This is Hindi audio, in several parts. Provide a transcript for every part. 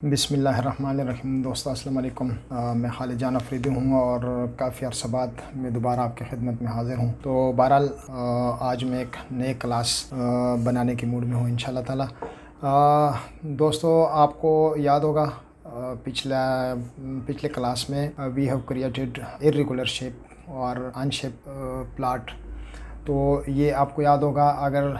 बिस्मिल्लाहिर्रहमानिर्रहीम। दोस्तों अस्सलाम वालेकुम। मैं खालिद जान अफरीदी हूँ और काफ़ी अरसा बाद मैं दोबारा आपके खिदमत में हाज़िर हूँ। तो बहरहाल आज मैं एक नए क्लास बनाने के मूड में हूँ इंशाल्लाह ताला। दोस्तों आपको याद होगा पिछले क्लास में we have created irregular shape और अनशेप प्लॉट। तो ये आपको याद होगा, अगर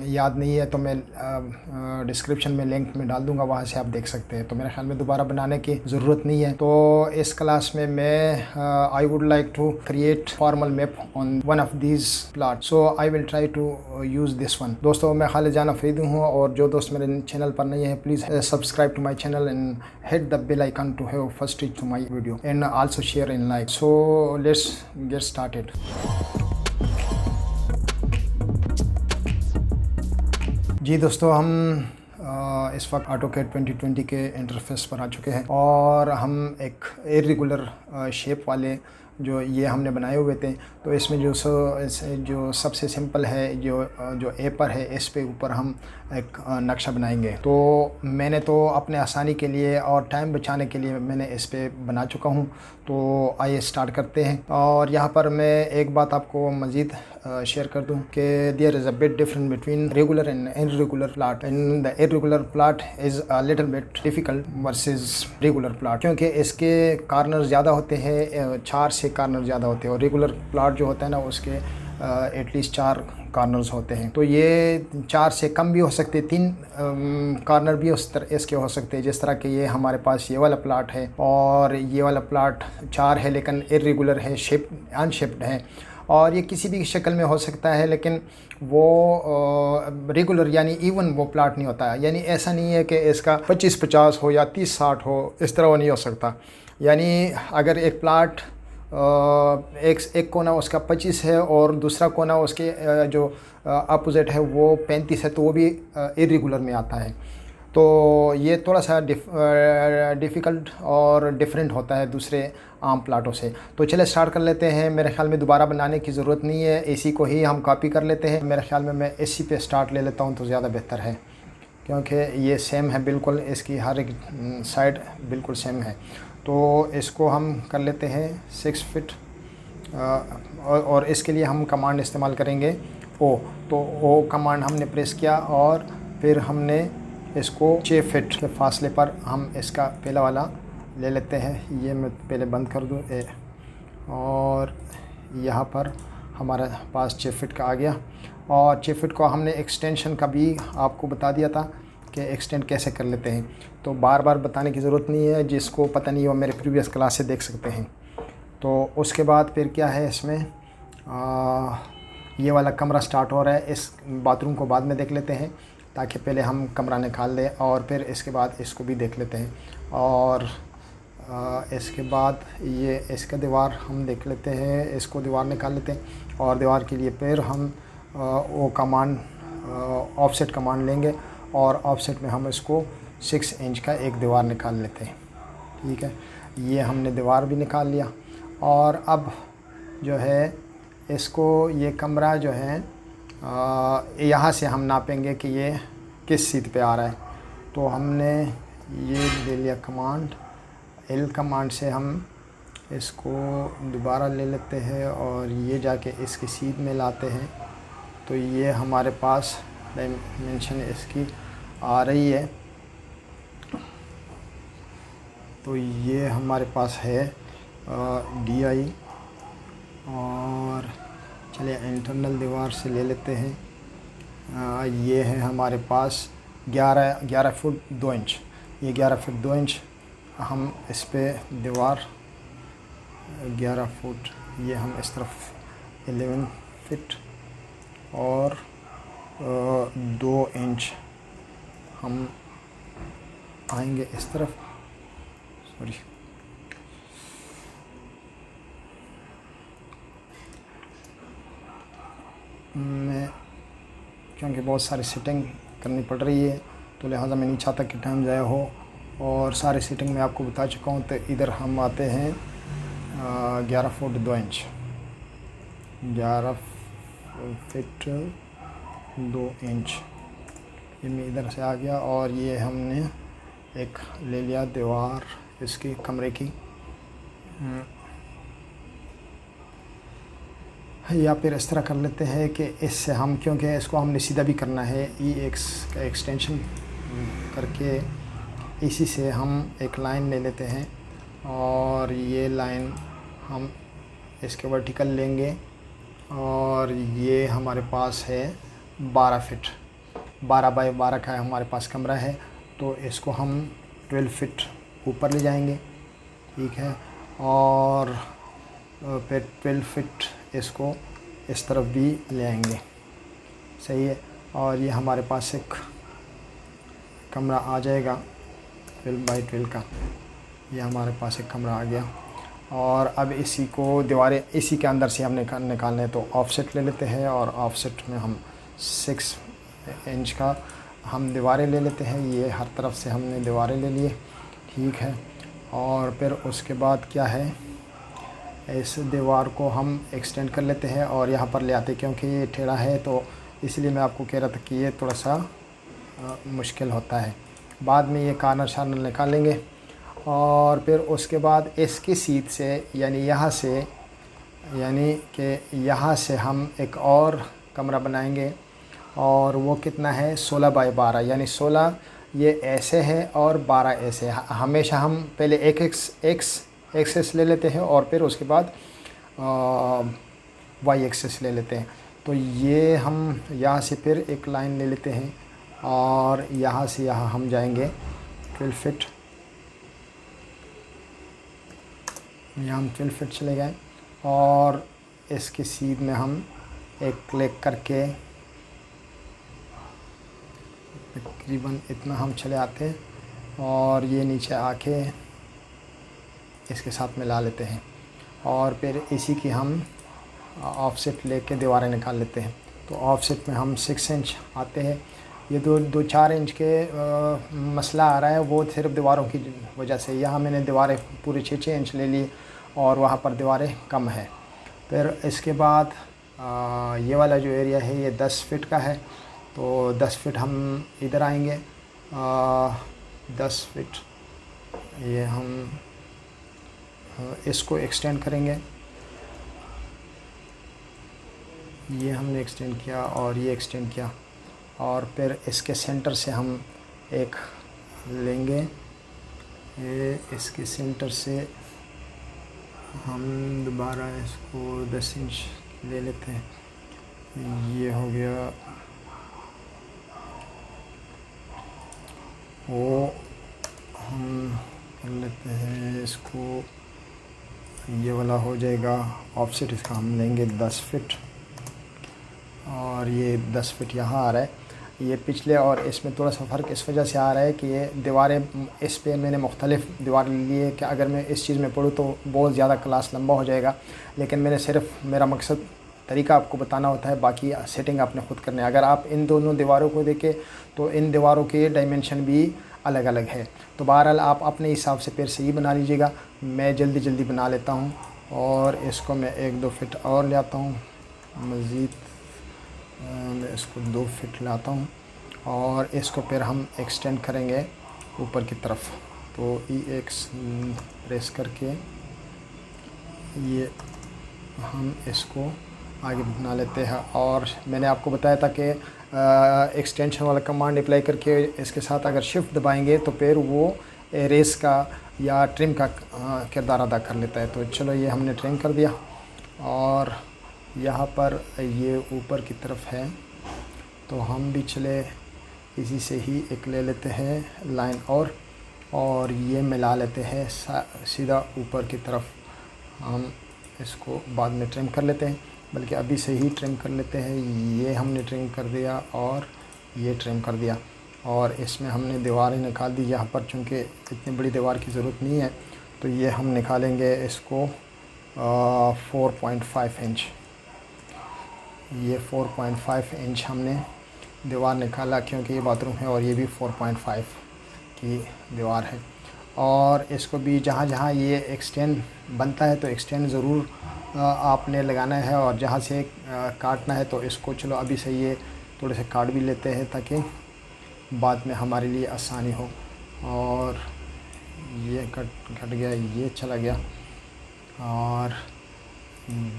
याद नहीं है तो मैं डिस्क्रिप्शन में लिंक में डाल दूंगा, वहाँ से आप देख सकते हैं। तो मेरे ख्याल में दोबारा बनाने की ज़रूरत नहीं है। तो इस क्लास में मैं I would like to create formal map on one of these plot, so I will try to use this one. दोस्तों मैं खालिद जान अफरीदी हूँ और जो दोस्त मेरे चैनल पर नहीं है please subscribe to my channel and hit the bell icon to have first reach to my video and also share in like. So let's get started. जी दोस्तों, हम इस वक्त AutoCAD 2020 के इंटरफेस पर आ चुके हैं और हम एक इर्रेगुलर शेप वाले जो ये हमने बनाए हुए थे, तो इसमें जो सबसे सिंपल है जो ए पर है, इस पे ऊपर हम एक नक्शा बनाएंगे। तो मैंने तो अपने आसानी के लिए और टाइम बचाने के लिए मैंने इस पे बना चुका हूँ। तो आइए स्टार्ट करते हैं। और यहाँ पर मैं एक बात आपको मज़ीद शेयर कर दूँ कि there is a bit different between regular and irregular plot. And the irregular plot is a little bit difficult versus regular plot, क्योंकि इसके कार्नर ज़्यादा होते हैं, 4 से कार्नर ज़्यादा होते हैं, और रेगुलर प्लॉट जो होता है ना उसके एटलीस्ट 4 कार्नर्स होते हैं। तो ये 4 से कम भी हो सकते, 3 कार्नर भी इसके हो सकते हैं। जिस तरह के ये हमारे पास ये वाला प्लॉट है और ये वाला प्लॉट 4 है लेकिन इर्रेगुलर है, शेप अनशेप्ड है, और ये किसी भी शक्ल में हो सकता है, लेकिन वो रेगुलर यानी इवन वो प्लॉट नहीं होता है। यानी ऐसा नहीं है कि इसका 25-50 हो या 30-60 हो, इस तरह वो नहीं हो सकता। यानी अगर एक प्लॉट एक कोना उसका 25 है और दूसरा कोना उसके जो अपोजिट है वो 35 है, तो वो भी इर्रेगुलर में आता है। तो ये थोड़ा सा डिफ़िकल्ट और डिफरेंट होता है दूसरे आम प्लाटों से। तो चले स्टार्ट कर लेते हैं। मेरे ख्याल में दोबारा बनाने की ज़रूरत नहीं है, इसी को ही हम कॉपी कर लेते हैं। मेरे ख्याल में मैं इसी पे स्टार्ट ले लेता हूँ तो ज़्यादा बेहतर है, क्योंकि ये सेम है बिल्कुल, इसकी हर एक साइड बिल्कुल सेम है। तो इसको हम कर लेते हैं 6 फीट, और इसके लिए हम कमांड इस्तेमाल करेंगे ओ। तो ओ कमांड हमने प्रेस किया और फिर हमने इसको 6 फीट के फासले पर हम इसका पहला वाला ले लेते हैं। ये मैं पहले बंद कर दूँ और यहाँ पर हमारा पास 6 फीट का आ गया। और 6 फीट को हमने एक्सटेंशन का भी आपको बता दिया था कि एक्सटेंड कैसे कर लेते हैं, तो बार बार बताने की ज़रूरत नहीं है। जिसको पता नहीं हो मेरे प्रीवियस क्लास से देख सकते हैं। तो उसके बाद फिर क्या है, इसमें ये वाला कमरा स्टार्ट हो रहा है। इस बाथरूम को बाद में देख लेते हैं, ताकि पहले हम कमरा निकाल लें और फिर इसके बाद इसको भी देख लेते हैं। और इसके बाद ये इसका दीवार हम देख लेते हैं, इसको दीवार निकाल लेते हैं। और दीवार के लिए फिर हम वो कमांड ऑफसेट कमांड लेंगे और ऑफसेट में हम इसको 6 इंच का एक दीवार निकाल लेते हैं। ठीक है, ये हमने दीवार भी निकाल लिया। और अब जो है इसको, ये कमरा जो है यहाँ से हम नापेंगे कि ये किस सीध पे आ रहा है। तो हमने ये ले लिया कमांड, एल कमांड से हम इसको दोबारा ले लेते हैं और ये जाके इसकी सीध में लाते हैं। तो ये हमारे पास डायमेंशन इसकी आ रही है। तो ये हमारे पास है DI, और चलिए इंटरनल दीवार से ले लेते हैं। ये है हमारे पास 11 फुट 2 इंच। ये 11 फुट 2 इंच हम इस पे दीवार 11 फुट, ये हम इस तरफ 11 फीट और 2 इंच हम आएंगे इस तरफ। सॉरी, मैं क्योंकि बहुत सारी सेटिंग करनी पड़ रही है, तो लिहाजा मैं नहीं चाहता कि टाइम ज़ाया हो, और सारी सेटिंग मैं आपको बता चुका हूँ। तो इधर हम आते हैं 11 फुट 2 इंच, 11 फीट 2 इंच, ये मैं इधर से आ गया। और ये हमने एक ले लिया दीवार इसकी कमरे की, या फिर इस तरह कर लेते हैं कि इससे हम, क्योंकि इसको हमने सीधा भी करना है, EX का एक्सटेंशन करके इसी से हम एक लाइन ले लेते हैं और ये लाइन हम इसके वर्टिकल लेंगे और ये हमारे पास है 12 फीट, 12 बाई 12 का हमारे पास कमरा है, तो इसको हम 12 फीट ऊपर ले जाएंगे, ठीक है। और फिर 12 फीट इसको इस तरफ भी ले आएंगे, सही है। और ये हमारे पास एक कमरा आ जाएगा 12 बाई 12 का, ये हमारे पास एक कमरा आ गया। और अब इसी को दीवारें इसी के अंदर से हम निकालने हैं, तो ऑफसेट ले लेते हैं और ऑफसेट में हम 6 इंच का हम दीवारें ले लेते हैं। ये हर तरफ से हमने दीवारें ले लिए, ठीक है। और फिर उसके बाद क्या है, इस दीवार को हम एक्सटेंड कर लेते हैं और यहाँ पर ले आते हैं, क्योंकि ये टेढ़ा है तो इसलिए मैं आपको कह रहा था कि ये थोड़ा सा मुश्किल होता है। बाद में ये कॉर्नर शार्नर निकालेंगे और फिर उसके बाद इसकी सीध से यानी यहाँ से, यानी कि यहाँ से हम एक और कमरा बनाएंगे और वो कितना है 16 बाई 12, यानी 16 ये ऐसे है और 12 ऐसे है। हमेशा हम पहले एक एक्सेस ले लेते हैं और फिर उसके बाद वाई एक्सेस ले लेते हैं। तो ये हम यहाँ से फिर एक लाइन ले लेते हैं और यहाँ से यहाँ हम जाएंगे 12 फीट, यहाँ हम 12 फीट चले गए और इसके सीध में हम एक क्लिक करके तकरीबन इतना हम चले आते हैं और ये नीचे आके इसके साथ मिला लेते हैं और फिर इसी की हम ऑफसेट लेके दीवारें निकाल लेते हैं। तो ऑफसेट में हम 6 इंच आते हैं। ये 4 इंच के मसला आ रहा है वो सिर्फ दीवारों की वजह से। यहाँ मैंने दीवारें पूरे 6 इंच ले ली और वहाँ पर दीवारें कम है। फिर इसके बाद ये वाला जो एरिया है ये 10 फीट का है, तो 10 फीट हम इधर आएंगे। 10 फीट ये हम इसको एक्सटेंड करेंगे, ये हमने एक्सटेंड किया और ये एक्सटेंड किया और फिर इसके सेंटर से हम एक लेंगे, ये इसके सेंटर से हम दोबारा इसको 10 इंच ले लेते हैं। ये हो गया, वो हम कर लेते हैं इसको, ये वाला हो जाएगा ऑफसेट। इसका हम लेंगे 10 फीट और ये 10 फीट यहाँ आ रहा है। ये पिछले और इसमें थोड़ा सा फ़र्क इस वजह से आ रहा है कि ये दीवारें, इस पे मैंने मुख्तलिफ दीवारें ली है कि अगर मैं इस चीज़ में पढ़ूँ तो बहुत ज़्यादा क्लास लंबा हो जाएगा, लेकिन मैंने सिर्फ मेरा मकसद तरीका आपको बताना होता है, बाकी सेटिंग आपने ख़ुद करनी है। अगर आप इन दोनों दीवारों को देखें तो इन दीवारों के डायमेंशन भी अलग अलग है, तो बहरहाल आप अपने हिसाब से फिर सही बना लीजिएगा। मैं जल्दी बना लेता हूँ और इसको मैं 1-2 फीट और ले आता हूँ मज़ीद, मैं इसको 2 फीट लाता हूँ और इसको फिर हम एक्सटेंड करेंगे ऊपर की तरफ। तो EX प्रेस करके ये हम इसको आगे बना लेते हैं। और मैंने आपको बताया था कि एक्सटेंशन वाला कमांड अप्लाई करके इसके साथ अगर शिफ्ट दबाएंगे तो फिर वो एरेस का या ट्रिम का किरदार अदा कर लेता है। तो चलो ये हमने ट्रिम कर दिया और यहाँ पर ये ऊपर की तरफ है, तो हम भी चले इसी से ही एक ले लेते हैं लाइन और ये मिला लेते हैं सीधा ऊपर की तरफ। हम इसको बाद में ट्रिम कर लेते हैं, बल्कि अभी से ही ट्रिम कर लेते हैं। ये हमने ट्रिम कर दिया और ये ट्रिम कर दिया और इसमें हमने दीवारें निकाल दी। यहाँ पर चूँकि इतनी बड़ी दीवार की ज़रूरत नहीं है तो ये हम निकालेंगे इसको 4.5 इंच। ये 4.5 इंच हमने दीवार निकाला क्योंकि ये बाथरूम है और ये भी 4.5 की दीवार है। और इसको भी जहाँ जहाँ ये एक्सटेंड बनता है तो एक्सटेंड ज़रूर आपने लगाना है और जहाँ से काटना है तो इसको चलो अभी से ये थोड़े से काट भी लेते हैं ताकि बाद में हमारे लिए आसानी हो। और ये कट गया, ये चला गया, और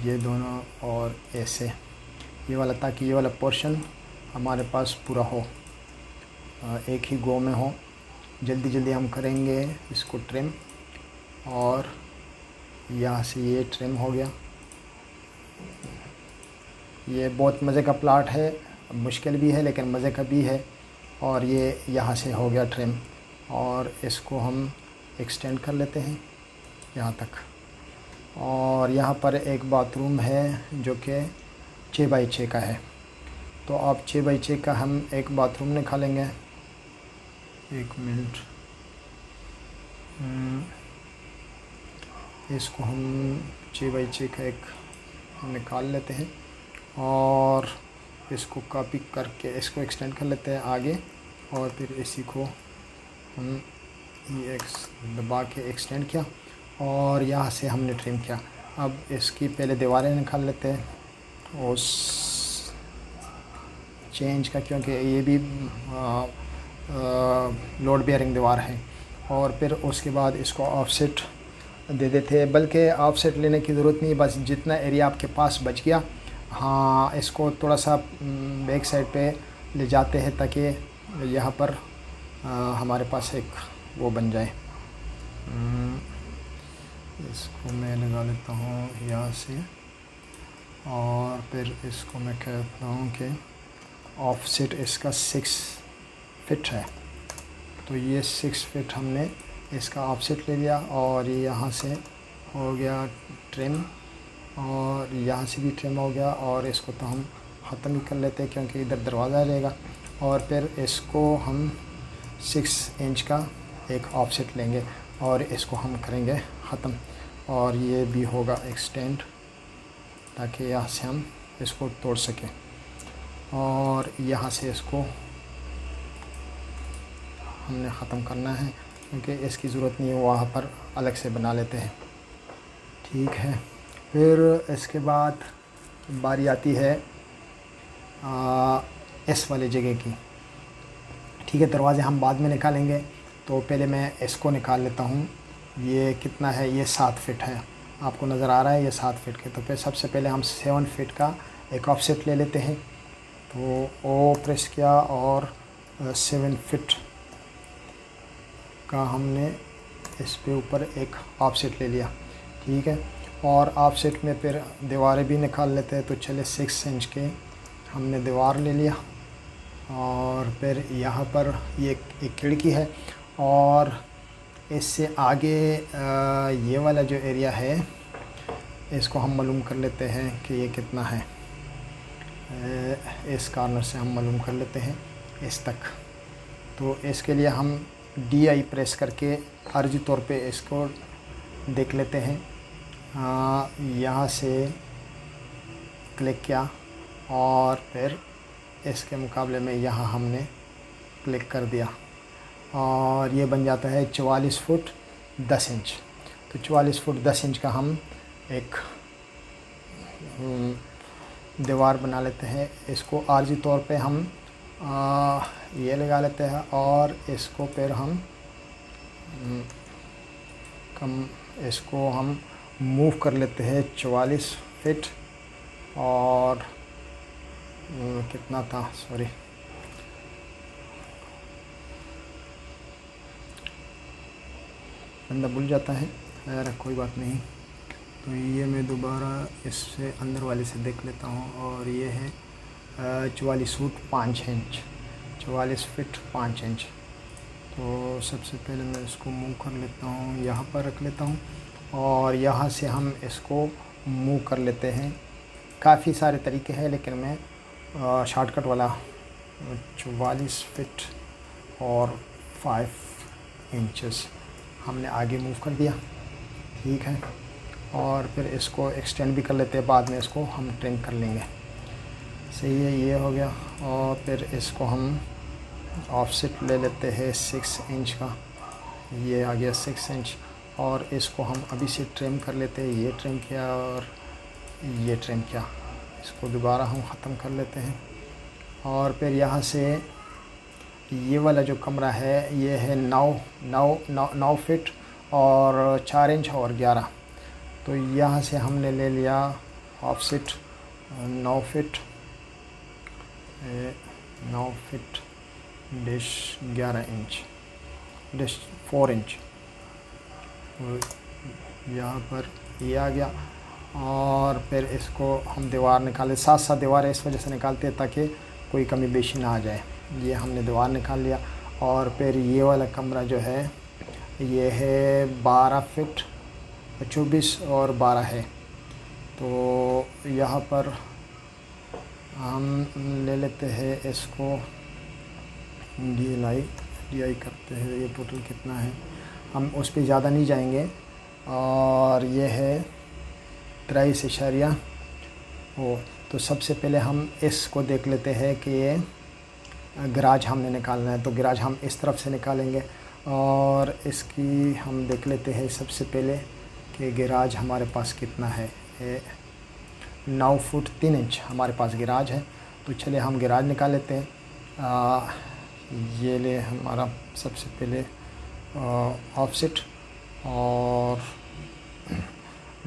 ये दोनों, और ऐसे ये वाला, ताकि ये वाला पोर्शन हमारे पास पूरा हो, एक ही गो में हो। जल्दी जल्दी हम करेंगे इसको ट्रिम, और यहाँ से ये ट्रिम हो गया। ये बहुत मज़े का प्लाट है, मुश्किल भी है लेकिन मज़े का भी है। और ये यहाँ से हो गया ट्रिम, और इसको हम एक्सटेंड कर लेते हैं यहाँ तक। और यहाँ पर एक बाथरूम है जो कि 6 बाई 6 का है, तो अब 6 बाई 6 का हम एक बाथरूम निकालेंगे। एक मिनट, इसको हम 6 बाई 6 का एक निकाल लेते हैं, और इसको कॉपी करके इसको एक्सटेंड कर लेते हैं आगे, और फिर इसी को हम ये दबा के एक्सटेंड किया, और यहाँ से हमने ट्रिम किया। अब इसकी पहले दीवारें निकाल लेते हैं उस चेंज का, क्योंकि ये भी लोड बेयरिंग दीवार है। और फिर उसके बाद इसको ऑफसेट दे देते हैं, बल्कि ऑफसेट लेने की ज़रूरत नहीं, बस जितना एरिया आपके पास बच गया, हाँ, इसको थोड़ा सा बैक साइड पे ले जाते हैं ताकि यहाँ पर हमारे पास एक वो बन जाए। इसको मैं लगा लेता हूँ यहाँ से, और फिर इसको मैं कहता हूँ कि ऑफसेट इसका 6 फीट है, तो ये 6 फीट हमने इसका ऑफसेट ले लिया। और ये यहाँ से हो गया ट्रिम, और यहाँ से भी ट्रिम हो गया, और इसको तो हम ख़त्म ही कर लेते हैं क्योंकि इधर दरवाज़ा रहेगा। और फिर इसको हम 6 इंच का एक ऑफसेट लेंगे और इसको हम करेंगे ख़त्म, और ये भी होगा एक्सटेंड ताकि यहाँ से हम इसको तोड़ सकें। और यहाँ से इसको हमने ख़त्म करना है क्योंकि इसकी ज़रूरत नहीं है, वहाँ पर अलग से बना लेते हैं। ठीक है, फिर इसके बाद बारी आती है इस वाले जगह की। ठीक है, दरवाज़े हम बाद में निकालेंगे, तो पहले मैं इसको निकाल लेता हूँ। ये कितना है, ये 7 फीट है, आपको नज़र आ रहा है ये 7 फीट के। तो फिर सबसे पहले हम 7 फीट का एक ऑफसेट ले लेते हैं, तो ओ प्रेस किया और 7 फीट का हमने इस पे ऊपर एक ऑफसेट ले लिया। ठीक है, और ऑफसेट में फिर दीवारें भी निकाल लेते हैं, तो चले 6 इंच के हमने दीवार ले लिया। और फिर यहाँ पर ये एक खिड़की है, और इससे आगे ये वाला जो एरिया है इसको हम मालूम कर लेते हैं कि ये कितना है। इस कॉर्नर से हम मालूम कर लेते हैं इस तक। तो इसके लिए हम DI प्रेस करके आर्जी तौर पे इसको देख लेते हैं। यहाँ से क्लिक किया और फिर इसके मुकाबले में यहाँ हमने क्लिक कर दिया, और ये बन जाता है 44 फुट 10 इंच। तो 44 फुट 10 इंच का हम एक दीवार बना लेते हैं। इसको आर्जी तौर पे हम ये लगा लेते हैं, और इसको फिर हम इसको हम मूव कर लेते हैं 44 फीट। और कितना था, सॉरी, बंदा भूल जाता है, यार कोई बात नहीं। तो ये मैं दोबारा इससे अंदर वाले से देख लेता हूँ, और ये है 44 फुट 5 इंच, 44 फीट 5 इंच। तो सबसे पहले मैं इसको मूव कर लेता हूँ, यहाँ पर रख लेता हूँ, और यहाँ से हम इसको मूव कर लेते हैं। काफ़ी सारे तरीके हैं लेकिन मैं शॉर्टकट वाला 44 फीट और 5 इंचेस हमने आगे मूव कर दिया। ठीक है, और फिर इसको एक्सटेंड भी कर लेते हैं, बाद में इसको हम ट्रिम कर लेंगे। सही है, ये हो गया। और फिर इसको हम ऑफसेट ले लेते हैं 6 इंच का, ये आ गया 6 इंच, और इसको हम अभी से ट्रिम कर लेते हैं। ये ट्रिम किया और ये ट्रिम किया, इसको दोबारा हम ख़त्म कर लेते हैं। और फिर यहाँ से ये वाला जो कमरा है ये है 9 फीट और 4 इंच और 11। तो यहाँ से हमने ले लिया offset 9 feet dish 11 inch dish 4 inch. तो यहाँ पर ये आ गया और फिर इसको हम दीवार निकाले, साथ साथ दीवार इस वजह से निकालते हैं ताकि कोई कमी बेशी ना आ जाए। ये हमने दीवार निकाल लिया और फिर ये वाला कमरा जो है ये है 12 फीट 24 और 12 है। तो यहाँ पर हम ले लेते हैं इसको डी आई करते हैं, ये टोटल कितना है हम उस पर ज़्यादा नहीं जाएंगे। और ये है 23 वो। तो सबसे पहले हम इसको देख लेते हैं कि ये गराज हमने निकालना है, तो गराज हम इस तरफ से निकालेंगे और इसकी हम देख लेते हैं सबसे पहले कि गराज हमारे पास कितना है। 9 फुट 3 इंच हमारे पास गराज है। तो चलिए हम गराज निकाल लेते हैं। ये ले हमारा सबसे पहले ऑफसेट और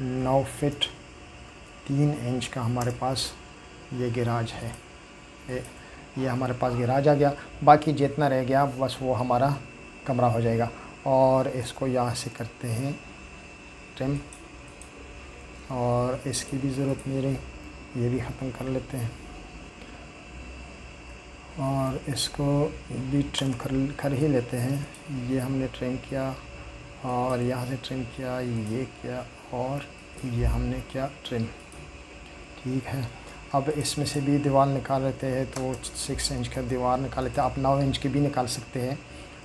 9 फीट 3 इंच का हमारे पास ये गराज है। ये हमारे पास गराज आ गया, बाकी जितना रह गया बस वो हमारा कमरा हो जाएगा। और इसको यहाँ से करते हैं ट्रिम और इसकी भी ज़रूरत नहीं रही, ये भी ख़त्म कर लेते हैं और इसको भी ट्रिम कर ही लेते हैं। ये हमने ट्रिम किया और यहाँ से ट्रिम किया, ये किया और ये हमने किया ट्रिम। ठीक है, अब इसमें से भी दीवार निकाल लेते हैं। तो 6 इंच का दीवार निकाल लेते हैं। आप 9 इंच की भी निकाल सकते हैं,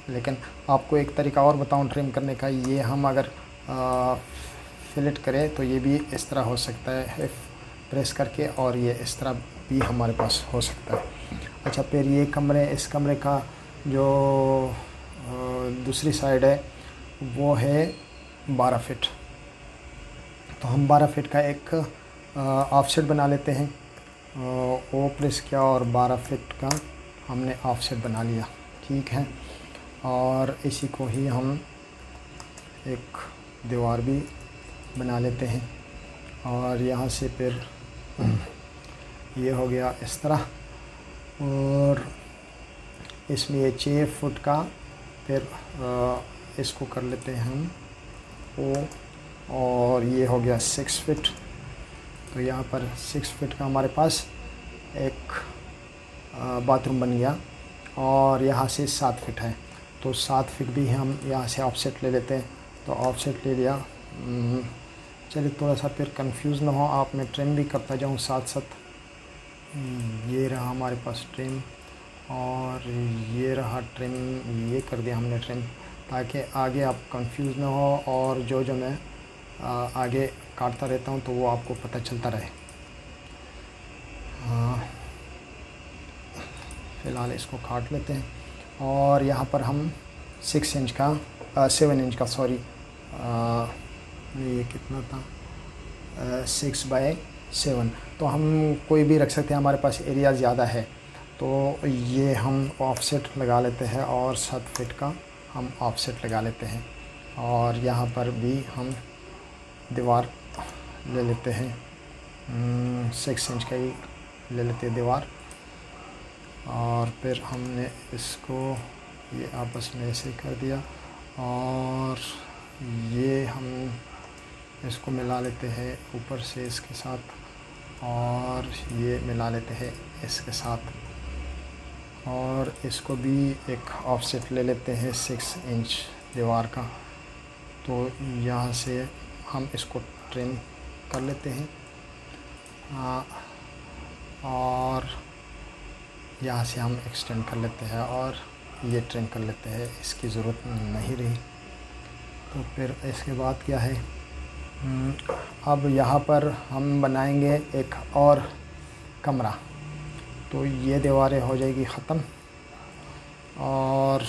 लेकिन आपको एक तरीका और बताऊं ट्रिम करने का। ये हम अगर फिलेट करें तो ये भी इस तरह हो सकता है प्रेस करके, और ये इस तरह भी हमारे पास हो सकता है। अच्छा, फिर ये इस कमरे का जो दूसरी साइड है वो है 12 फीट। तो हम 12 फीट का एक ऑफसेट बना लेते हैं। ओ प्रेस किया और 12 फीट का हमने ऑफसेट बना लिया। ठीक है, और इसी को ही हम एक दीवार भी बना लेते हैं और यहाँ से फिर ये हो गया इस तरह। और इसमें ये 6 फुट का फिर इसको कर लेते हैं हम ओ, और ये हो गया 6 फीट। तो यहाँ पर 6 फीट का हमारे पास एक बाथरूम बन गया और यहाँ से 7 फीट है। तो 7 फीट भी हम यहाँ से ऑफसेट ले लेते हैं। तो ऑफसेट ले लिया। चलिए थोड़ा सा फिर कंफ्यूज ना हो आप, मैं ट्रिम भी करता जाऊँ साथ साथ। ये रहा हमारे पास ट्रिम और ये रहा ट्रिम, ये कर दिया हमने ट्रिम ताकि आगे आप कंफ्यूज ना हो और जो मैं आगे काटता रहता हूँ तो वो आपको पता चलता रहे। फ़िलहाल इसको काट लेते हैं और यहाँ पर हम 7 इंच का सॉरी, ये कितना था 6/7। तो हम कोई भी रख सकते हैं, हमारे पास एरिया ज़्यादा है। तो ये हम ऑफसेट लगा लेते हैं और 7 फीट का हम ऑफसेट लगा लेते हैं। और यहाँ पर भी हम दीवार ले लेते हैं, 6 इंच का ही ले लेते हैं दीवार। और फिर हमने इसको ये आपस में ऐसे कर दिया और ये हम इसको मिला लेते हैं ऊपर से इसके साथ और ये मिला लेते हैं इसके साथ। और इसको भी एक ऑफसेट ले लेते हैं 6 इंच दीवार का। तो यहाँ से हम इसको ट्रिम कर लेते हैं और यहाँ से हम एक्सटेंड कर लेते हैं और ये ट्रिम कर लेते हैं, इसकी ज़रूरत नहीं रही। तो फिर इसके बाद क्या है, अब यहाँ पर हम बनाएंगे एक और कमरा। तो ये दीवारें हो जाएगी ख़त्म और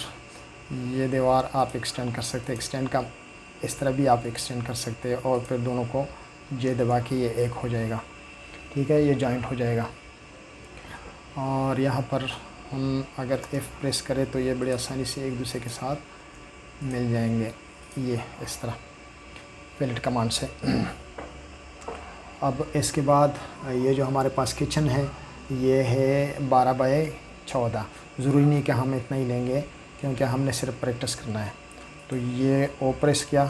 ये दीवार आप एक्सटेंड कर सकते हैं। एक्सटेंड का इस तरह भी आप एक्सटेंड कर सकते हैं और फिर दोनों को ये दबा के ये एक हो जाएगा। ठीक है, ये जॉइंट हो जाएगा। और यहाँ पर हम अगर F प्रेस करें तो ये बड़ी आसानी से एक दूसरे के साथ मिल जाएंगे, ये इस तरह फिलेट कमांड से। अब इसके बाद ये जो हमारे पास किचन है ये है 12 बाय 14। ज़रूरी नहीं कि हम इतना ही लेंगे क्योंकि हमने सिर्फ प्रैक्टिस करना है। तो ये ओ प्रेस किया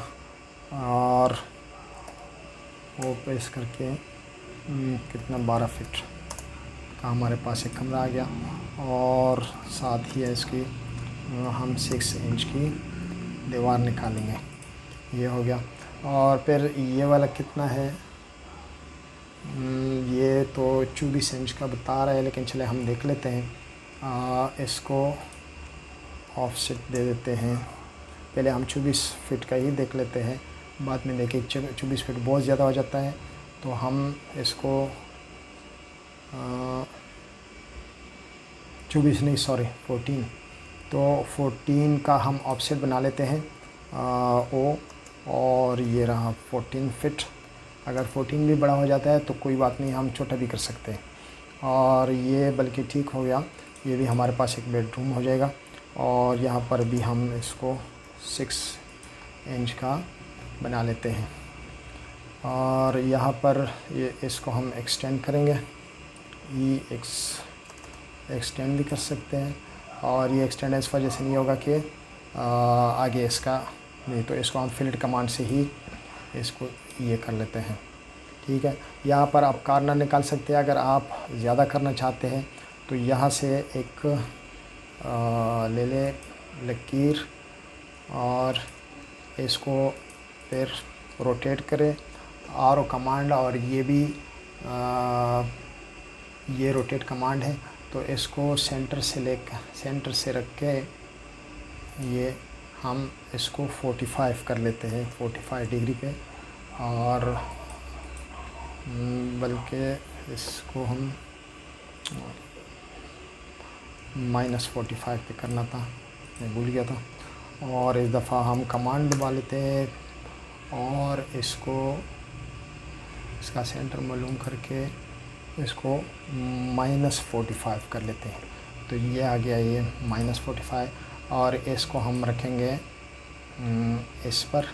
और ओ प्रेस करके कितना 12 फीट का हमारे पास एक कमरा आ गया, और साथ ही है इसकी हम 6 इंच की दीवार निकालेंगे, ये हो गया। और फिर ये वाला कितना है, ये तो 24 इंच का बता रहा है, लेकिन चले हम देख लेते हैं। इसको ऑफसेट दे देते हैं, पहले हम 24 फीट का ही देख लेते हैं, बाद में देखें 24 फीट बहुत ज़्यादा हो जाता है तो हम इसको 24 नहीं सॉरी 14, तो 14 का हम ऑफसेट बना लेते हैं ओ, और ये रहा 14 फीट। अगर 14 भी बड़ा हो जाता है तो कोई बात नहीं, हम छोटा भी कर सकते हैं। और ये बल्कि ठीक हो गया, ये भी हमारे पास एक बेडरूम हो जाएगा। और यहाँ पर भी हम इसको 6 इंच का बना लेते हैं, और यहाँ पर ये इसको हम एक्सटेंड करेंगे, ये एक्सटेंड भी कर सकते हैं। और ये एक्सटेंड इस वजह से नहीं होगा कि आगे इसका नहीं, तो इसको हम फिलेट कमांड से ही इसको ये कर लेते हैं, ठीक है। यहाँ पर आप कॉर्नर निकाल सकते हैं, अगर आप ज़्यादा करना चाहते हैं तो यहाँ से एक ले लें लकीर और इसको फिर रोटेट करें, आर कमांड, और ये भी ये रोटेट कमांड है। तो इसको सेंटर से रख के ये हम इसको 45 कर लेते हैं, 45 डिग्री पे, और बल्कि इसको हम -45 पे करना था, मैं भूल गया था। और इस दफ़ा हम कमांड दबा लेते हैं और इसको इसका सेंटर मालूम करके इसको -45 कर लेते हैं। तो ये आ गया ये -45, और इसको हम रखेंगे इस पर,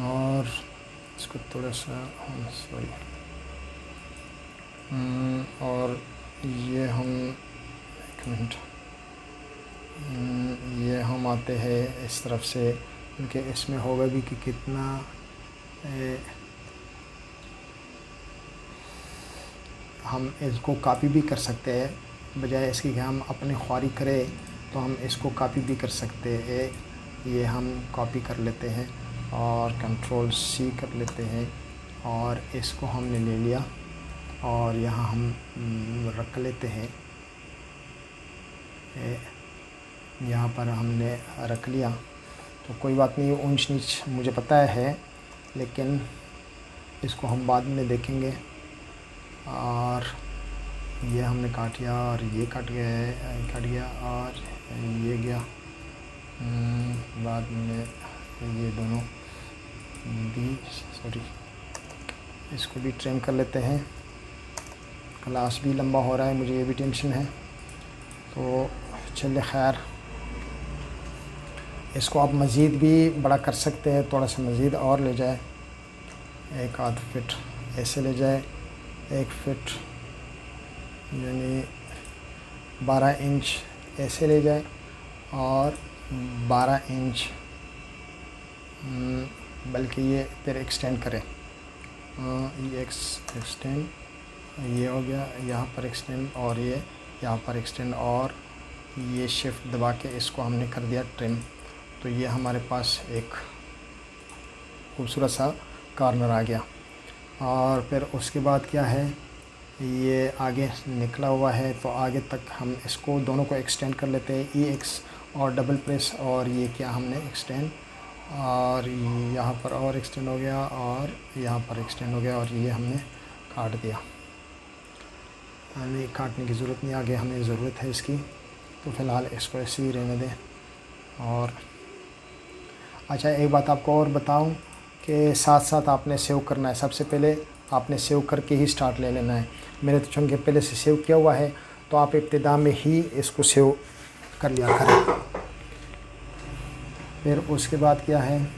और इसको थोड़ा सा सॉरी, और ये हम एक मिनट, ये हम आते हैं इस तरफ से, क्योंकि इसमें होगा भी कि कितना हम इसको कॉपी भी कर सकते हैं, बजाय इसकी कि हम अपने ख्वारी करें तो हम इसको कॉपी भी कर सकते हैं। ये हम कॉपी कर लेते हैं और कंट्रोल C कर लेते हैं, और इसको हमने ले लिया और यहाँ हम रख लेते हैं, यहाँ पर हमने रख लिया। तो कोई बात नहीं, ऊंच नीच मुझे पता है, लेकिन इसको हम बाद में देखेंगे। और ये हमने काट लिया, और ये कट गया और ये गया। बाद में ये दोनों भी सॉरी, इसको भी ट्रिम कर लेते हैं। क्लास भी लंबा हो रहा है, मुझे ये भी टेंशन है। तो चलिए खैर, इसको आप मज़ीद भी बड़ा कर सकते हैं, थोड़ा सा मज़ीद और ले जाए, 1/2 फीट ऐसे ले जाए, 1 फीट यानी 12 इंच ऐसे ले जाए, और 12 इंच बल्कि ये फिर एक्सटेंड करें, ये एक्सटेंड, ये हो गया यहाँ पर एक्सटेंड, और ये यहाँ पर एक्सटेंड, और ये शिफ्ट दबा के इसको हमने कर दिया ट्रिम। तो ये हमारे पास एक खूबसूरत सा कॉर्नर आ गया। और फिर उसके बाद क्या है, ये आगे निकला हुआ है, तो आगे तक हम इसको दोनों को एक्सटेंड कर लेते हैं, EX और डबल प्रेस, और ये क्या हमने एक्सटेंड, और यहाँ पर और एक्सटेंड हो गया, और यहाँ पर एक्सटेंड हो गया, और ये हमने काट दिया। हमें काटने की ज़रूरत नहीं, आगे हमें ज़रूरत है इसकी, तो फ़िलहाल इसको ऐसे ही रहने दें। और अच्छा, एक बात आपको और बताऊं कि साथ साथ आपने सेव करना है। सबसे पहले आपने सेव करके ही स्टार्ट ले लेना है। मैंने तो चूँकि पहले से सेव किया हुआ है, तो आप इब्तिदा में ही इसको सेव कर लिया करें। फिर उसके बाद क्या है,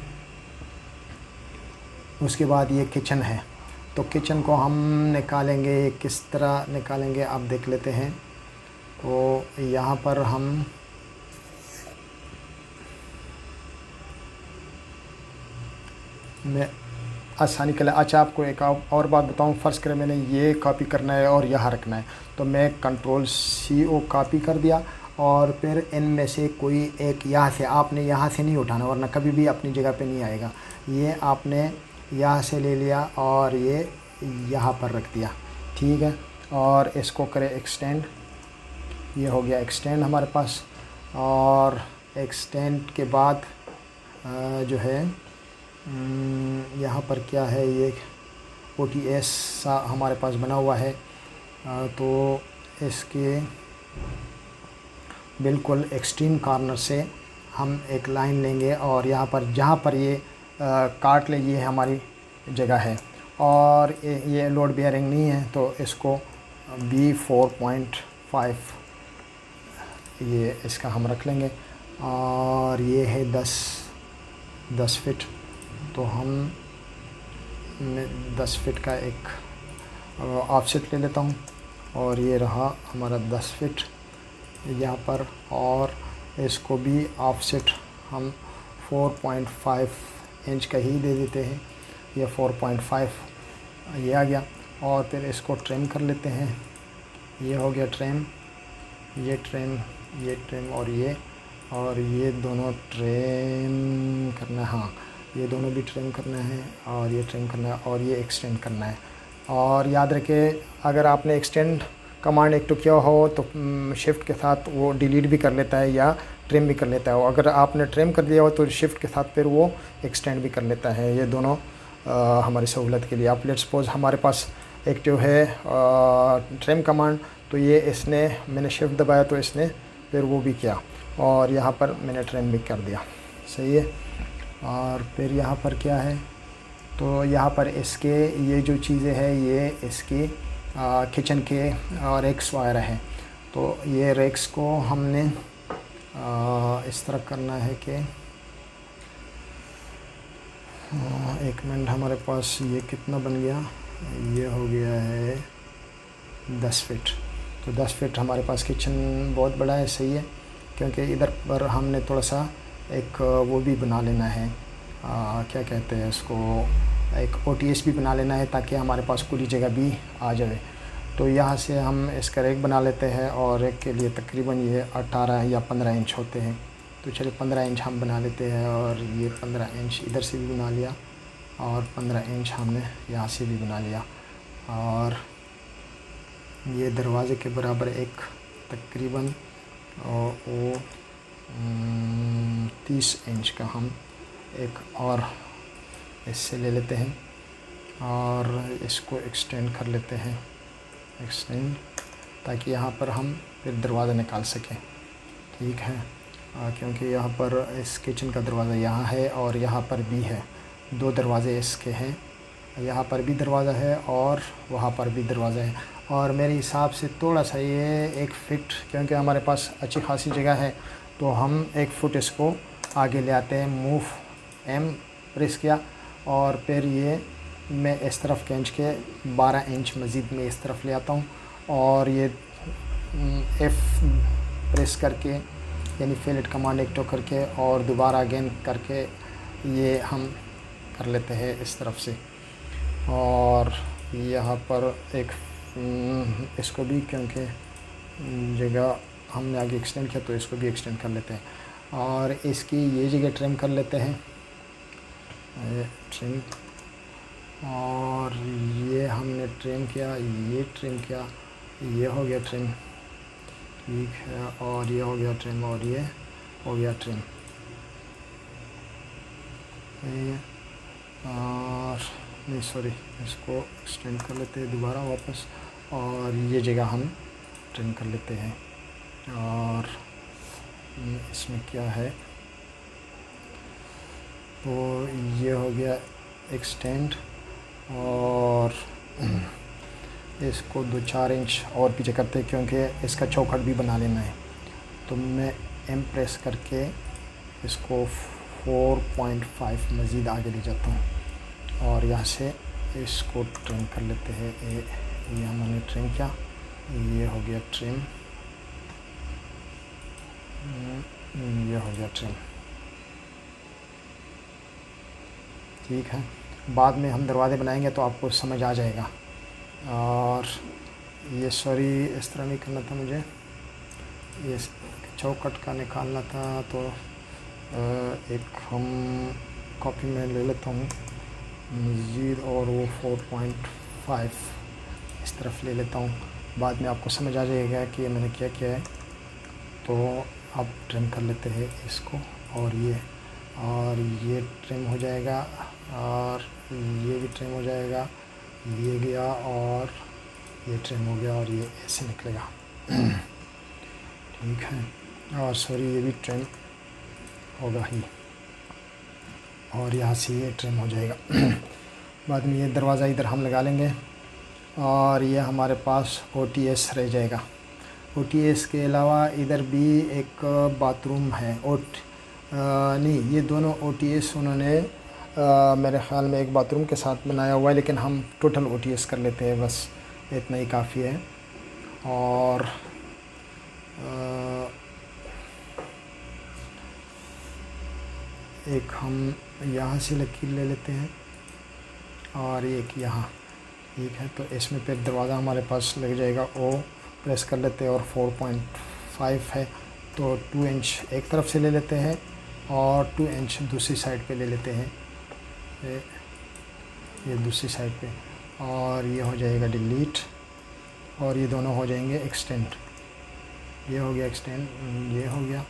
उसके बाद ये किचन है। तो किचन को हम निकालेंगे, किस तरह निकालेंगे आप देख लेते हैं। तो यहाँ पर हम मैं आसानी के लिए, अच्छा आपको एक और बात बताऊं, फ़र्ज़ करें मैंने ये कॉपी करना है और यहाँ रखना है, तो मैं Ctrl+C कॉपी कर दिया और फिर इनमें से कोई एक यहाँ से, आपने यहाँ से नहीं उठाना वरना कभी भी अपनी जगह पे नहीं आएगा। ये आपने यहाँ से ले लिया और ये यहाँ पर रख दिया, ठीक है। और इसको करें एक्सटेंड, ये हो गया एक्सटेंड हमारे पास। और एक्सटेंड के बाद जो है यहाँ पर क्या है, ये OTS सा हमारे पास बना हुआ है। तो इसके बिल्कुल एक्सट्रीम कॉर्नर से हम एक लाइन लेंगे और यहाँ पर जहाँ पर ये काट ले, ये हमारी जगह है। और ये लोड बेयरिंग नहीं है तो इसको B4.5 ये इसका हम रख लेंगे। और ये है 10 फीट, तो हम 10 फीट का एक ऑफसेट ले लेता हूँ और ये रहा हमारा 10 फीट यहाँ पर। और इसको भी ऑफसेट हम 4.5 इंच का ही दे देते हैं, ये 4.5 ये आ गया। और फिर इसको ट्रिम कर लेते हैं, ये हो गया ट्रिम, ये ट्रिम, ये ट्रिम और ये दोनों ट्रिम करना है। हाँ, ये दोनों भी ट्रिम करना है और ये ट्रिम करना है और ये एक्सटेंड करना है। और याद रखें, अगर आपने एक्सटेंड कमांड एक तो किया हो तो शिफ्ट के साथ वो डिलीट भी कर लेता है या ट्रिम भी कर लेता है। अगर आपने ट्रिम कर दिया हो तो शिफ्ट के साथ फिर वो एक्सटेंड भी कर लेता है। ये दोनों हमारी सहूलत के लिए। आप लेट्स सपोज हमारे पास एक जो है ट्रिम कमांड, तो ये इसने, मैंने शिफ्ट दबाया तो इसने फिर वो भी किया और यहाँ पर मैंने ट्रिम भी कर दिया, सही है। और फिर यहाँ पर क्या है, तो यहाँ पर इसके ये जो चीज़ें हैं ये इसकी किचन के रेक्स वगैरह हैं। तो ये रेक्स को हमने इस तरह करना है कि एक मिनट, हमारे पास ये कितना बन गया, ये हो गया है 10 फीट। तो 10 फीट हमारे पास किचन बहुत बड़ा है, सही है। क्योंकि इधर पर हमने थोड़ा सा एक वो भी बना लेना है, क्या कहते हैं इसको, एक OTS भी बना लेना है ताकि हमारे पास पूरी जगह भी आ जाए। तो यहाँ से हम इसका रेक बना लेते हैं और रेक के लिए तकरीबन ये 18 या 15 इंच होते हैं। तो चलिए 15 इंच हम बना लेते हैं और ये 15 इंच इधर से भी बना लिया और 15 इंच हमने यहाँ से भी बना लिया। और ये दरवाज़े के बराबर एक तकरीबन वो 30 इंच का हम एक और इससे ले लेते हैं और इसको एक्सटेंड कर लेते हैं, एक्सटेंड, ताकि यहाँ पर हम फिर दरवाज़ा निकाल सकें, ठीक है। क्योंकि यहाँ पर इस किचन का दरवाज़ा यहाँ है और यहाँ पर भी है, 2 दरवाज़े इसके हैं, यहाँ पर भी दरवाज़ा है और वहाँ पर भी दरवाज़ा है। और मेरे हिसाब से थोड़ा सा ये 1 फीट, क्योंकि हमारे पास अच्छी खासी जगह है, तो हम 1 फुट इसको आगे ले आते हैं। मूव M प्रेस किया और फिर ये मैं इस तरफ खींच के 12 इंच मज़ीद में इस तरफ ले आता हूँ और ये F प्रेस करके, यानी फिलेट कमांड एक तो करके और दोबारा अगेन करके ये हम कर लेते हैं इस तरफ से। और यहाँ पर एक इसको भी, क्योंकि जगह हमने आगे एक्सटेंड किया तो इसको भी एक्सटेंड कर लेते हैं और इसकी ये जगह ट्रिम कर लेते हैं, ट्रिम। और ये हमने ट्रिम किया, ये ट्रिम किया, ये हो गया ट्रिम, ठीक है। और ये हो गया ट्रिम और ये हो गया ट्रिम, और नहीं सॉरी, इसको एक्सटेंड कर लेते हैं दोबारा वापस और ये जगह हम ट्रिम कर लेते हैं। और इसमें क्या है, तो ये हो गया एक्सटेंड। और इसको 2-4 इंच और पीछे करते हैं, क्योंकि इसका चौखट भी बना लेना है। तो मैं एम प्रेस करके इसको 4.5 मज़ीद आगे ले जाता हूँ और यहाँ से इसको ट्रिम कर लेते हैं। ये हमने ट्रिम किया, ये हो गया ट्रिम, ये हो गया ट्रिम। ठीक है, बाद में हम दरवाज़े बनाएंगे तो आपको समझ आ जाएगा। और ये सॉरी इस तरह नहीं करना था मुझे, ये चौखट का निकालना था। तो एक हम कॉपी में ले लेता हूँ मज़ीद और वो 4.5 इस तरफ ले लेता हूँ। बाद में आपको समझ आ जाएगा कि ये मैंने क्या किया है। तो अब ट्रिम कर लेते हैं इसको, और ये ट्रिम हो जाएगा, और ये भी ट्रिम हो जाएगा, ये गया और ये ट्रिम हो गया, और ये ऐसे निकलेगा। ठीक है, और सॉरी ये भी ट्रिम होगा ही, और यहाँ से ये ट्रिम हो जाएगा। बाद में ये दरवाज़ा इधर हम लगा लेंगे, और ये हमारे पास OTS रह जाएगा। OTS के अलावा इधर भी एक बाथरूम है, नहीं, ये दोनों OTS उन्होंने मेरे ख़्याल में एक बाथरूम के साथ बनाया हुआ है, लेकिन हम टोटल OTS कर लेते हैं, बस इतना ही काफ़ी है। और एक हम यहाँ से लकीर ले लेते हैं, और एक यहाँ। ठीक है, तो इसमें फिर दरवाज़ा हमारे पास लग जाएगा। ओ प्रेस कर लेते हैं, और 4.5 है तो 2 इंच एक तरफ से ले लेते हैं और 2 इंच दूसरी साइड पे ले लेते हैं, ये दूसरी साइड पे, और ये हो जाएगा डिलीट, और ये दोनों हो जाएंगे एक्सटेंड। ये हो गया एक्सटेंड, ये हो गया,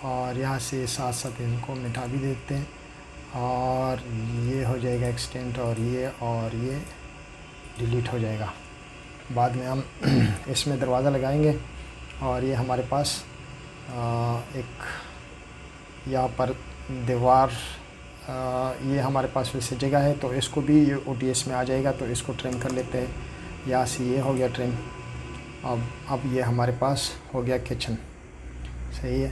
और यहाँ से साथ साथ इनको मिटा भी देते हैं, और ये हो जाएगा एक्सटेंड, और ये डिलीट हो जाएगा। बाद में हम इसमें दरवाज़ा लगाएंगे, और ये हमारे पास एक यहाँ पर दीवार, ये हमारे पास वैसे जगह है, तो इसको भी ये OTS में आ जाएगा। तो इसको ट्रिम कर लेते हैं, यहाँ से ये हो गया ट्रिम। अब ये हमारे पास हो गया किचन, सही है।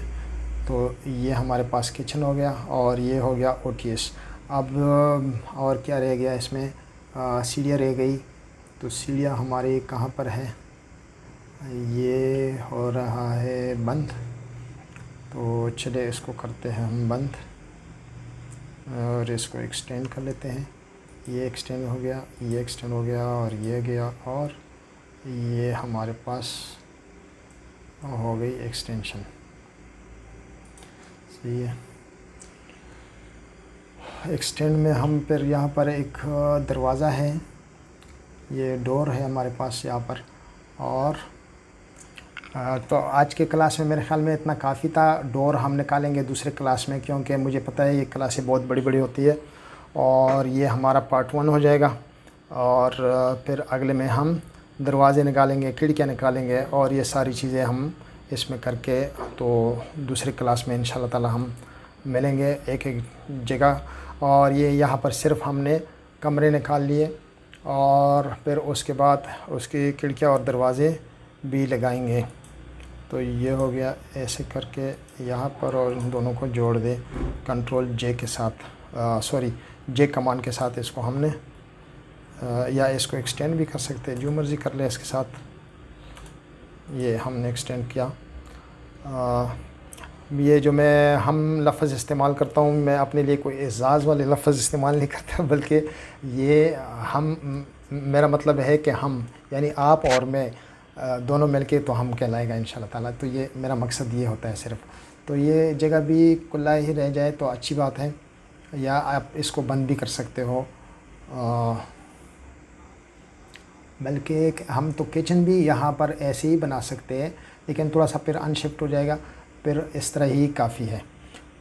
तो ये हमारे पास किचन हो गया, और ये हो गया OTS। अब और क्या रह गया इसमें, सीढ़ियाँ रह गई। तो सीढ़ियाँ हमारी कहाँ पर है, ये हो रहा है बंद। तो चले इसको करते हैं हम बंद, और इसको एक्सटेंड कर लेते हैं। ये एक्सटेंड हो गया, ये एक्सटेंड हो गया, और ये गया, और ये हमारे पास हो गई एक्सटेंशन, सही है। एक्सटेंड में हम फिर यहाँ पर एक दरवाज़ा है, ये डोर है हमारे पास यहाँ पर। और तो आज के क्लास में मेरे ख्याल में इतना काफ़ी था। डोर हम निकालेंगे दूसरे क्लास में, क्योंकि मुझे पता है ये क्लासें बहुत बड़ी बड़ी होती है। और ये हमारा पार्ट 1 हो जाएगा, और फिर अगले में हम दरवाज़े निकालेंगे, खिड़कियाँ निकालेंगे, और ये सारी चीज़ें हम इसमें करके तो दूसरी क्लास में इंशाल्लाह ताला हम मिलेंगे एक एक जगह। और ये यहाँ पर सिर्फ हमने कमरे निकाल लिए, और फिर उसके बाद उसकी खिड़कियाँ और दरवाज़े भी लगाएंगे। तो ये हो गया, ऐसे करके यहाँ पर, और इन दोनों को जोड़ दे कंट्रोल J के साथ, J कमांड के साथ इसको हमने, या इसको एक्सटेंड भी कर सकते हैं, जो मर्ज़ी कर ले इसके साथ। ये हमने एक्सटेंड किया। ये जो हम लफ्ज़ इस्तेमाल करता हूँ, मैं अपने लिए कोई एज़ाज़ वाले लफ्ज़ इस्तेमाल नहीं करता, बल्कि ये मेरा मतलब है कि हम यानी आप और मैं दोनों मिलके तो हम कहलाएगा इंशाल्लाह ताला। तो ये मेरा मकसद ये होता है सिर्फ। तो ये जगह भी खुला ही रह जाए तो अच्छी बात है, या आप इसको बंद भी कर सकते हो। बल्कि हम तो किचन भी यहाँ पर ऐसे ही बना सकते हैं, लेकिन थोड़ा सा फिर अनशिफ्ट हो जाएगा, फिर इस तरह ही काफ़ी है।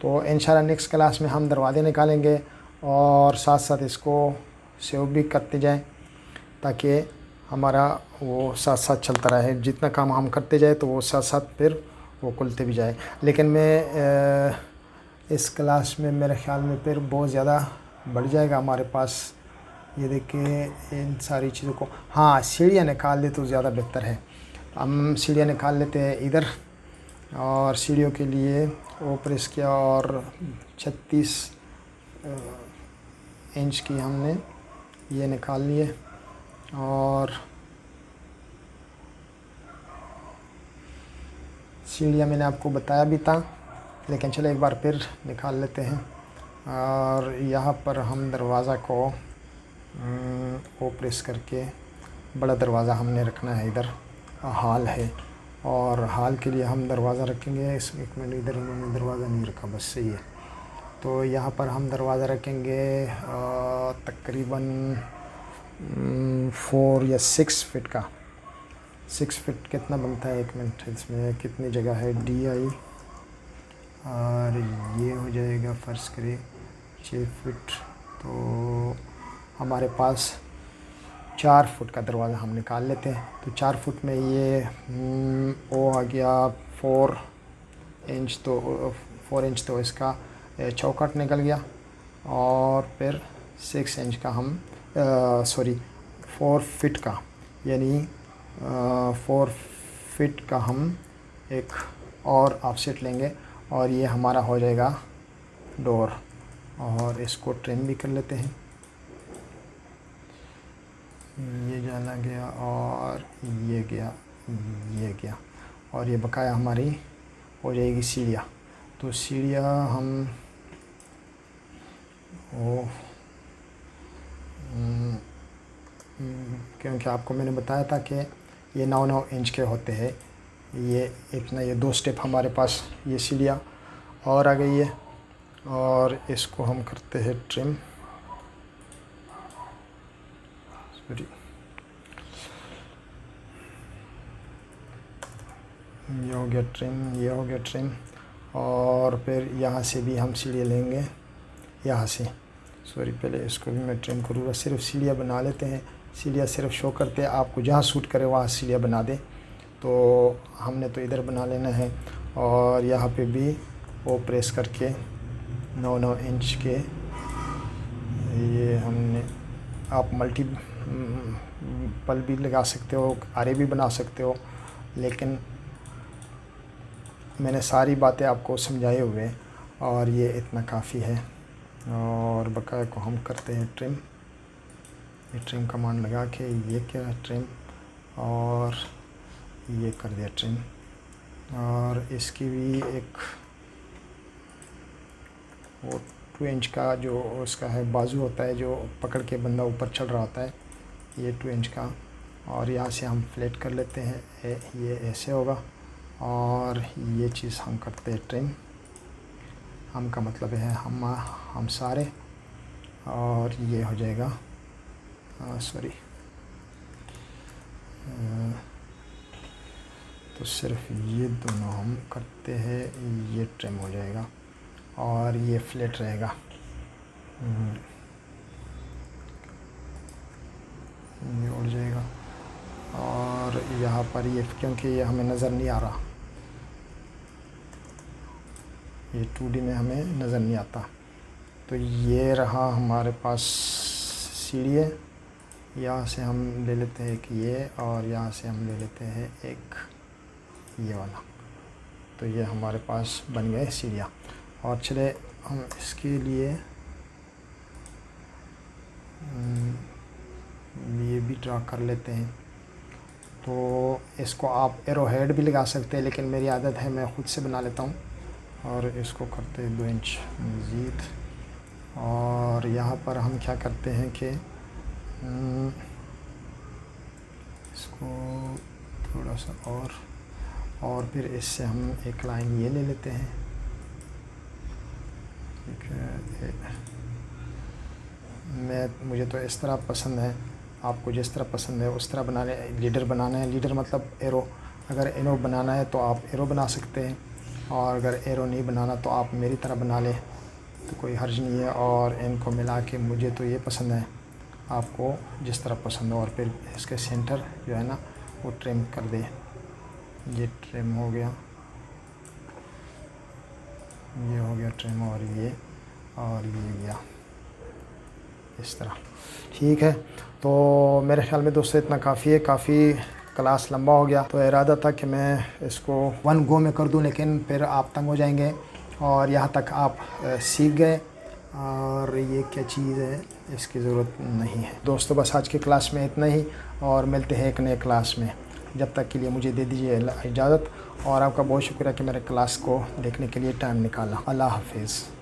तो इंशाल्लाह नेक्स्ट क्लास में हम दरवाज़े निकालेंगे, और साथ साथ इसको सेव भी करते जाएं, ताकि हमारा वो साथ साथ चलता रहे। जितना काम हम करते जाए तो वो साथ साथ फिर वो खुलते भी जाए। लेकिन मैं इस क्लास में मेरे ख़्याल में फिर बहुत ज़्यादा बढ़ जाएगा हमारे पास ये देखिए इन सारी चीज़ों को, हाँ सीढ़ियाँ निकाल दे तो ज़्यादा बेहतर है। हम सीढ़ियाँ निकाल लेते हैं इधर, और सीढ़ियों के लिए वो प्रेस किया और 36 इंच की हमने ये निकाल लिए। और सीढ़ियाँ मैंने आपको बताया भी था, लेकिन चलो एक बार फिर निकाल लेते हैं। और यहाँ पर हम दरवाज़ा को वो प्रेस करके, बड़ा दरवाज़ा हमने रखना है, इधर हॉल है और हॉल के लिए हम दरवाज़ा रखेंगे। इसमें एक मिनट, इधर इन्होंने दरवाज़ा नहीं रखा, बस सही है। तो यहाँ पर हम दरवाज़ा रखेंगे तकरीबन 4 या 6 फीट का। 6 फीट कितना बनता है, एक मिनट, इसमें कितनी जगह है, DI, और ये हो जाएगा फ़र्ज़ करें 6 फीट। तो हमारे पास 4 फुट का दरवाज़ा हम निकाल लेते हैं। तो 4 फुट में ये वो आ गया 4 इंच। तो 4 इंच तो इसका चौखट निकल गया। और फिर 6 इंच का हम सॉरी 4 फीट का, यानी 4 फीट का हम एक और ऑफसेट लेंगे और ये हमारा हो जाएगा डोर। और इसको ट्रिम भी कर लेते हैं। ये जाना गया और ये गया, ये गया, और ये बकाया हमारी हो जाएगी सीढ़ियाँ। तो सीढ़ियाँ हम वो क्योंकि आपको मैंने बताया था कि ये 9-9 इंच के होते हैं, ये इतना, ये 2 स्टेप हमारे पास ये सीढ़ियाँ और आ गई है। और इसको हम करते हैं ट्रिम, सॉरी, ये हो गया ट्रिम, ये हो गया ट्रिम। और फिर यहाँ से भी हम सीढ़ियाँ लेंगे, यहाँ से, सॉरी, पहले इसको भी मैं ट्रिम करूँगा। सिर्फ सीढ़ियाँ बना लेते हैं, सीढ़ियाँ सिर्फ शो करते हैं, आपको जहाँ सूट करे वहाँ सीढ़ियाँ बना दें। तो हमने तो इधर बना लेना है। और यहाँ पे भी वो प्रेस करके 9-9 इंच के, ये हमने, आप मल्टी पल भी लगा सकते हो, आरे भी बना सकते हो, लेकिन मैंने सारी बातें आपको समझाए हुए और ये इतना काफ़ी है। और बकाया को हम करते हैं ट्रिम। ये ट्रिम कमांड लगा के, ये क्या है ट्रिम, और ये कर दिया ट्रिम। और इसकी भी एक वो 2 इंच का जो उसका है बाजू होता है, जो पकड़ के बंदा ऊपर चढ़ रहा होता है, ये 2 इंच का। और यहाँ से हम फ्लैट कर लेते हैं, ये ऐसे होगा। और ये चीज़ हम करते हैं ट्रिम। हम का मतलब है हम सारे। और ये हो जाएगा, सॉरी, तो सिर्फ ये दोनों हम करते हैं, ये ट्रिम हो जाएगा और ये फ्लैट रहेगा। ये उड़ जाएगा। और यहाँ पर ये, क्योंकि ये हमें नज़र नहीं आ रहा, ये 2D में हमें नज़र नहीं आता, तो ये रहा हमारे पास सीढ़ी। यहाँ से हम ले लेते हैं एक ये, और यहाँ से हम ले लेते हैं एक ये वाला। तो ये हमारे पास बन गए सीढ़ियाँ। और चले हम इसके लिए ये भी ड्रा कर लेते हैं। तो इसको आप एरो हेड भी लगा सकते हैं, लेकिन मेरी आदत है मैं ख़ुद से बना लेता हूँ। और इसको करते हैं 2 इंच मज़ीद। और यहाँ पर हम क्या करते हैं कि इसको थोड़ा सा और फिर इससे हम एक लाइन ये ले लेते हैं, ठीक है। मुझे तो इस तरह पसंद है, आपको जिस तरह पसंद है उस तरह बनाने, लीडर बनाना है, लीडर मतलब एरो, अगर एरो बनाना है तो आप एरो बना सकते हैं, और अगर एरो नहीं बनाना तो आप मेरी तरह बना लें, तो कोई हर्ज नहीं है। और इनको मिला के मुझे तो ये पसंद है, आपको जिस तरह पसंद हो। और फिर इसके सेंटर जो है ना वो ट्रिम कर दे। ये ट्रिम हो गया, ये हो गया ट्रिम, और ये गया। इस तरह। ठीक है, तो मेरे ख़्याल में दोस्तों इतना काफ़ी है, काफ़ी क्लास लंबा हो गया। तो इरादा था कि मैं इसको 1 गो में कर दूं, लेकिन फिर आप तंग हो जाएंगे और यहाँ तक आप सीख गए। और ये क्या चीज़ है, इसकी ज़रूरत नहीं है। दोस्तों बस आज की क्लास में इतना ही, और मिलते हैं एक नए क्लास में। जब तक के लिए मुझे दे दीजिए इजाज़त, और आपका बहुत शुक्रिया कि मेरे क्लास को देखने के लिए टाइम निकाला। अल्लाह हाफिज़।